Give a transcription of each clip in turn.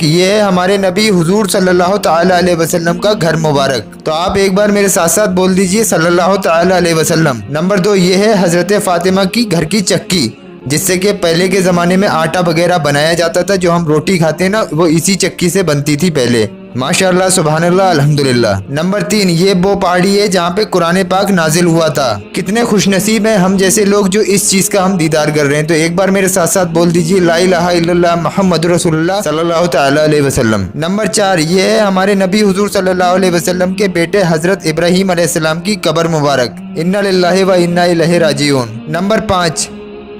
1 یہ ہے हमारे नबी हुजूर सल्लल्लाहु ताला अलैहि वसल्लम का घर मुबारक। तो आप एक बार मेरे साथ साथ बोल दीजिए सल्लल्लाहु ताला अलैहि वसल्लम। नंबर 2 ये है हजरत फातिमा की घर की चक्की, जिससे कि पहले के ज़माने में आटा वगैरह बनाया जाता था। जो हम रोटी खाते हैं ना, वो इसी चक्की से बनती थी पहले। माशाअल्लाह, सुबहानल्लाह, अल्हम्दुलिल्लाह। नंबर 3 ये वो पहाड़ी है जहाँ पे कुरान पाक नाजिल हुआ था। कितने खुशनसीब हैं हम जैसे लोग जो इस चीज़ का हम दीदार कर रहे हैं। तो एक बार मेरे साथ साथ बोल दीजिए ला इलाहा इल्लल्लाह मुहम्मदुर रसूलुल्लाह सल्लल्लाहु ताला अलैहि वसल्लम। नंबर 4 ये है हमारे नबी हुजूर सल्लल्लाहु अलैहि वसल्लम के बेटे हजरत इब्राहीम अलैहिस्सलाम की कब्र मुबारक। इन्ना लिल्लाहि व इन्ना इलैहि राजिऊन। नंबर 5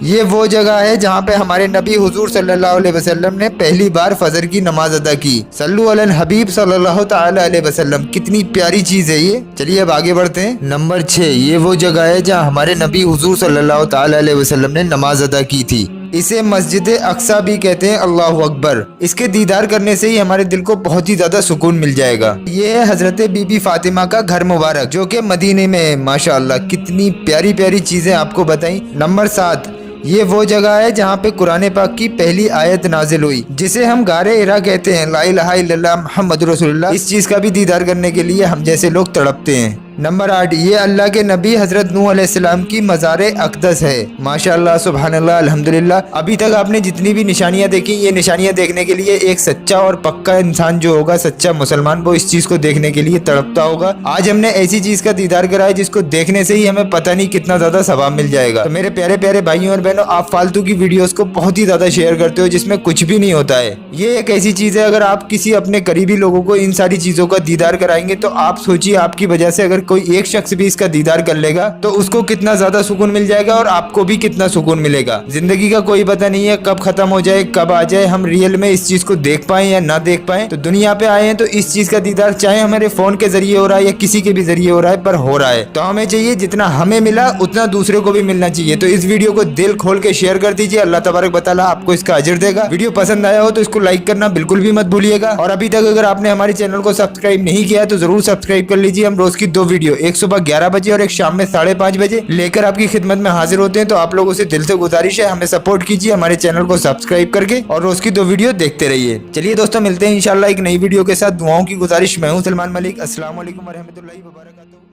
ये वो जगह है जहाँ पे हमारे नबी हुजूर सल्लल्लाहु अलैहि वसल्लम ने पहली बार फजर की नमाज अदा की। सल्लु अलल हबीब सल्लल्लाहु ताला अलैहि वसल्लम। कितनी प्यारी चीज़ है ये। चलिए अब आगे बढ़ते हैं। नंबर 6 ये वो जगह है जहाँ हमारे नबी हुजूर सल्लल्लाहु ताला अलैहि वसल्लम ने नमाज अदा की थी। इसे मस्जिद अक्सा भी कहते हैं। अल्लाहु अकबर। इसके दीदार करने से ही हमारे दिल को बहुत ही ज्यादा सुकून मिल जाएगा। ये है हजरत बीबी फातिमा का घर मुबारक, जो कि मदीने में है। माशाअल्लाह, कितनी प्यारी प्यारी चीजें आपको बताई। नंबर 7 ये वो जगह है जहाँ पे कुरान पाक की पहली आयत नाजिल हुई, जिसे हम गारे इरा कहते हैं। ला इलाहा इल्लल्लाह मुहम्मदुर रसूलुल्लाह। इस चीज़ का भी दीदार करने के लिए हम जैसे लोग तड़पते हैं। नंबर 8 ये अल्लाह के नबी हजरत नूह अलैहिस्सलाम की मज़ार अक़दस है। माशाअल्लाह, सुबहानल्लाह, अल्हम्दुलिल्लाह। अभी तक आपने जितनी भी निशानियाँ देखी, ये निशानियाँ देखने के लिए एक सच्चा और पक्का इंसान जो होगा, सच्चा मुसलमान, वो इस चीज़ को देखने के लिए तड़पता होगा। आज हमने ऐसी चीज़ का दीदार करा है जिसको देखने से ही हमें पता नहीं कितना ज़्यादा सवाब मिल जाएगा। तो मेरे प्यारे प्यारे भाइयों और बहनों, आप फालतू की वीडियोज़ को बहुत ही ज़्यादा शेयर करते हो जिसमें कुछ भी नहीं होता है। ये एक ऐसी चीज़ है, अगर आप किसी अपने करीबी लोगों को इन सारी चीज़ों का दीदार कराएंगे तो आप सोचिए, आपकी वजह से अगर कोई एक शख्स भी इसका दीदार कर लेगा तो उसको कितना ज्यादा सुकून मिल जाएगा और आपको भी कितना सुकून मिलेगा। जिंदगी का कोई पता नहीं है कब खत्म हो जाए, कब आ जाए, हम रियल में इस चीज को देख पाए या ना देख पाए। तो दुनिया पे आए हैं तो इस चीज का दीदार चाहे हमारे फोन के जरिए हो रहा है या किसी के भी जरिए हो रहा है, पर हो रहा है। तो हमें चाहिए जितना हमें मिला उतना दूसरे को भी मिलना चाहिए। तो इस वीडियो को दिल खोल के शेयर कर दीजिए। अल्लाह तबारक व तआला आपको इसका अजर देगा। वीडियो पसंद आया हो तो इसको लाइक करना बिल्कुल भी मत भूलिएगा। और अभी तक अगर आपने हमारे चैनल को सब्सक्राइब नहीं किया है तो जरूर सब्सक्राइब कर लीजिए। हम रोज की 2 वीडियो, एक सुबह 11 बजे और एक शाम में 5:30 बजे लेकर आपकी खिदमत में हाजिर होते हैं। तो आप लोगों से दिल से गुजारिश है, हमें सपोर्ट कीजिए, हमारे चैनल को सब्सक्राइब करके, और रोज की 2 वीडियो देखते रहिए। चलिए दोस्तों, मिलते हैं इंशाल्लाह एक नई वीडियो के साथ। दुआओं की गुजारिश। मैं हूं सलमान मलिक। अस्सलाम वालेकुम व रहमतुल्लाहि व बरकातहू।